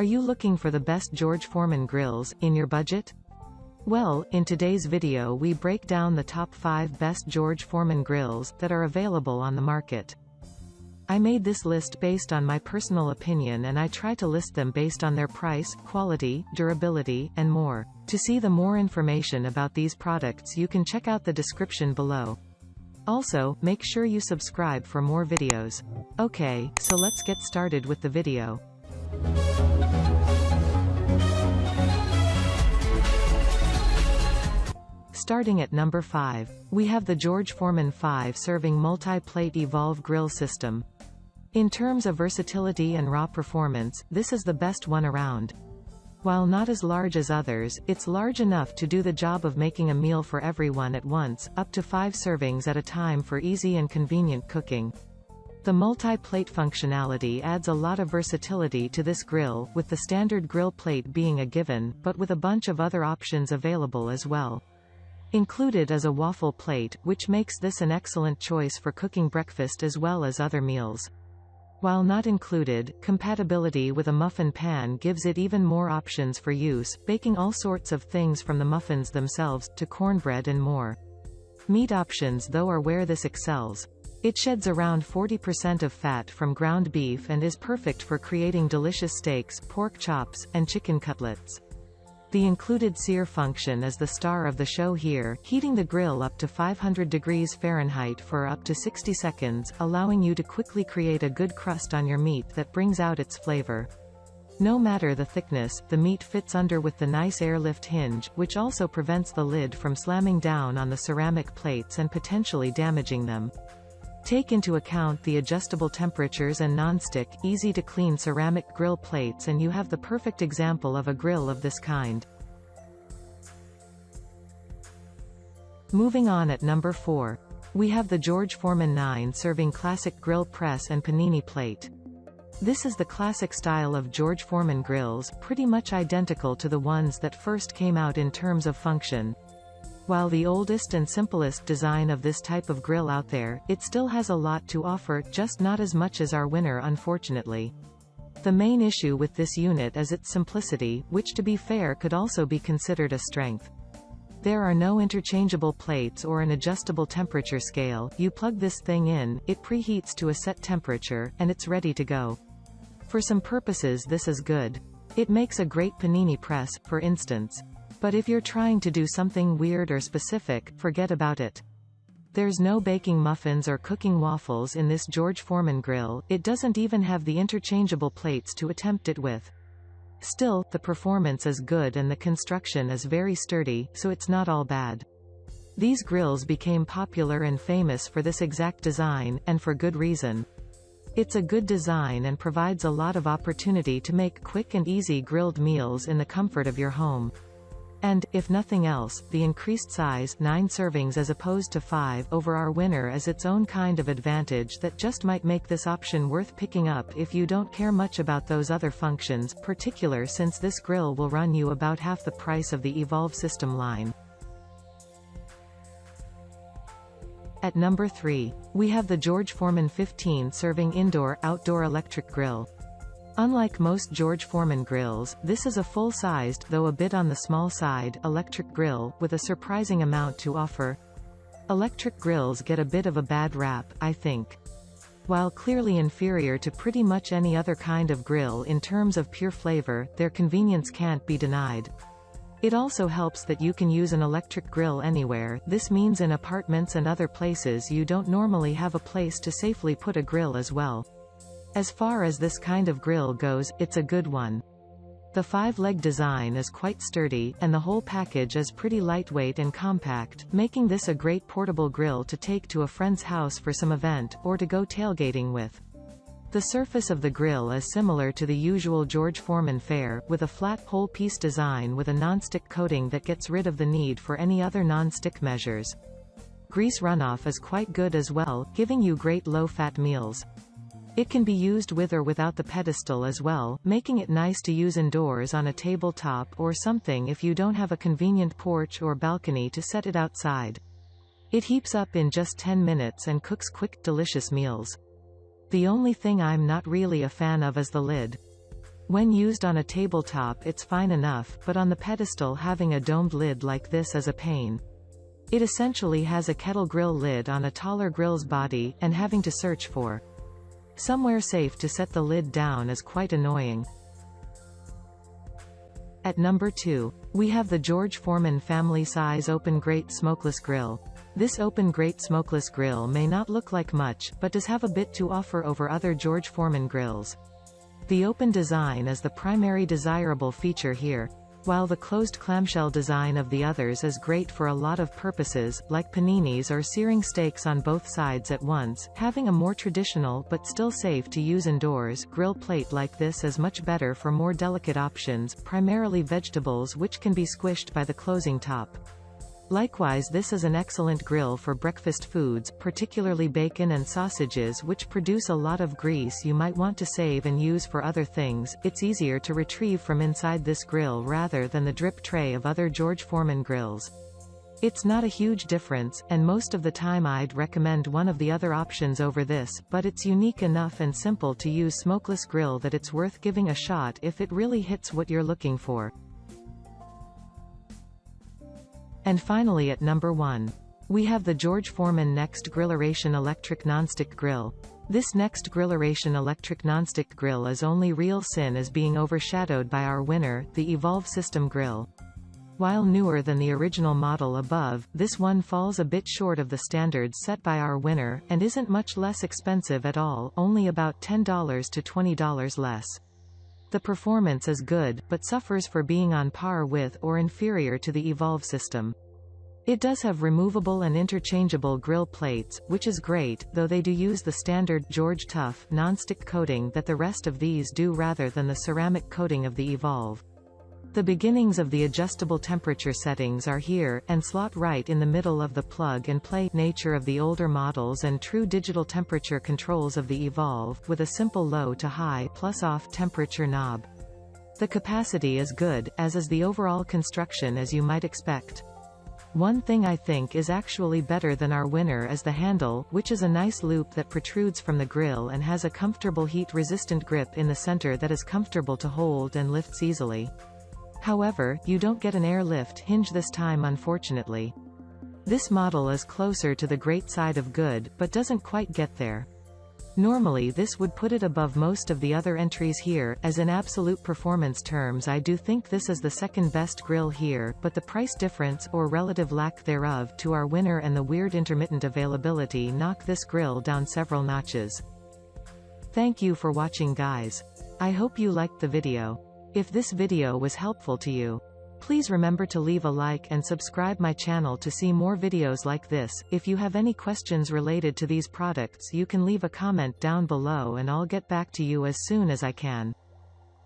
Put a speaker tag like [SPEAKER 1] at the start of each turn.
[SPEAKER 1] Are you looking for the best George Foreman grills, in your budget? Well, in today's video we break down the top 5 best George Foreman grills that are available on the market. I made this list based on my personal opinion, and I try to list them based on their price, quality, durability, and more. To see the more information about these products, you can check out the description below. Also, make sure you subscribe for more videos. Okay, so let's get started with the video. Starting at number 5, we have the George Foreman 5-serving multi-plate Evolve grill system. In terms of versatility and raw performance, this is the best one around. While not as large as others, it's large enough to do the job of making a meal for everyone at once, up to 5 servings at a time for easy and convenient cooking. The multi-plate functionality adds a lot of versatility to this grill, with the standard grill plate being a given, but with a bunch of other options available as well. Included is a waffle plate, which makes this an excellent choice for cooking breakfast as well as other meals. While not included, compatibility with a muffin pan gives it even more options for use, baking all sorts of things from the muffins themselves, to cornbread and more. Meat options though are where this excels. It sheds around 40% of fat from ground beef and is perfect for creating delicious steaks, pork chops, and chicken cutlets. The included sear function is the star of the show here, heating the grill up to 500 degrees Fahrenheit for up to 60 seconds, allowing you to quickly create a good crust on your meat that brings out its flavor. No matter the thickness, the meat fits under with the nice airlift hinge, which also prevents the lid from slamming down on the ceramic plates and potentially damaging them. Take into account the adjustable temperatures and non-stick, easy-to-clean ceramic grill plates, and you have the perfect example of a grill of this kind. Moving on at number 4. We have the George Foreman 9-serving classic grill press and panini plate. This is the classic style of George Foreman grills, pretty much identical to the ones that first came out in terms of function. While the oldest and simplest design of this type of grill out there, it still has a lot to offer, just not as much as our winner, unfortunately. The main issue with this unit is its simplicity, which to be fair could also be considered a strength. There are no interchangeable plates or an adjustable temperature scale. You plug this thing in, it preheats to a set temperature, and it's ready to go. For some purposes this is good. It makes a great panini press, for instance. But if you're trying to do something weird or specific, forget about it. There's no baking muffins or cooking waffles in this George Foreman grill. It doesn't even have the interchangeable plates to attempt it with. Still, the performance is good and the construction is very sturdy, so it's not all bad. These grills became popular and famous for this exact design, and for good reason. It's a good design and provides a lot of opportunity to make quick and easy grilled meals in the comfort of your home. And, if nothing else, the increased size, 9 servings as opposed to 5, over our winner is its own kind of advantage that just might make this option worth picking up if you don't care much about those other functions, particular since this grill will run you about half the price of the Evolve system line. At number 3, we have the George Foreman 15-serving indoor-outdoor electric grill. Unlike most George Foreman grills, this is a full-sized, though a bit on the small side, electric grill, with a surprising amount to offer. Electric grills get a bit of a bad rap, I think. While clearly inferior to pretty much any other kind of grill in terms of pure flavor, their convenience can't be denied. It also helps that you can use an electric grill anywhere. This means in apartments and other places you don't normally have a place to safely put a grill as well. As far as this kind of grill goes, it's a good one. The 5-leg design is quite sturdy, and the whole package is pretty lightweight and compact, making this a great portable grill to take to a friend's house for some event, or to go tailgating with. The surface of the grill is similar to the usual George Foreman fare, with a flat whole-piece design with a non-stick coating that gets rid of the need for any other non-stick measures. Grease runoff is quite good as well, giving you great low-fat meals. It can be used with or without the pedestal as well, making it nice to use indoors on a tabletop or something if you don't have a convenient porch or balcony to set it outside. It heats up in just 10 minutes and cooks quick, delicious meals. The only thing I'm not really a fan of is the lid. When used on a tabletop it's fine enough, but on the pedestal having a domed lid like this is a pain. It essentially has a kettle grill lid on a taller grill's body, and having to search for somewhere safe to set the lid down is quite annoying. At number 2, we have the George Foreman family size open grate smokeless grill. This open grate smokeless grill may not look like much, but does have a bit to offer over other George Foreman grills. The open design is the primary desirable feature here, while the closed clamshell design of the others is great for a lot of purposes, like paninis or searing steaks on both sides at once. Having a more traditional but still safe to use indoors grill plate like this is much better for more delicate options, primarily vegetables, which can be squished by the closing top. Likewise, this is an excellent grill for breakfast foods, particularly bacon and sausages, which produce a lot of grease you might want to save and use for other things. It's easier to retrieve from inside this grill rather than the drip tray of other George Foreman grills. It's not a huge difference, and most of the time I'd recommend one of the other options over this, but it's unique enough and simple to use smokeless grill that it's worth giving a shot if it really hits what you're looking for. And finally at number 1. We have the George Foreman Next Grilleration Electric Nonstick Grill. This Next Grilleration Electric Nonstick Grill is only real sin is being overshadowed by our winner, the Evolve System Grill. While newer than the original model above, this one falls a bit short of the standards set by our winner, and isn't much less expensive at all, only about $10 to $20 less. The performance is good, but suffers for being on par with or inferior to the Evolve system. It does have removable and interchangeable grill plates, which is great, though they do use the standard George Tough non-stick coating that the rest of these do rather than the ceramic coating of the Evolve. The beginnings of the adjustable temperature settings are here, and slot right in the middle of the plug-and-play nature of the older models and true digital temperature controls of the Evolve, with a simple low to high plus-off temperature knob. The capacity is good, as is the overall construction as you might expect. One thing I think is actually better than our winner is the handle, which is a nice loop that protrudes from the grill and has a comfortable heat-resistant grip in the center that is comfortable to hold and lifts easily. However, you don't get an airlift hinge this time unfortunately. This model is closer to the Grate side of good, but doesn't quite get there. Normally this would put it above most of the other entries here, as in absolute performance terms I do think this is the second best grill here, but the price difference, or relative lack thereof, to our winner and the weird intermittent availability knock this grill down several notches. Thank you for watching guys. I hope you liked the video. If this video was helpful to you, please remember to leave a like and subscribe my channel to see more videos like this. If you have any questions related to these products you can leave a comment down below and I'll get back to you as soon as I can.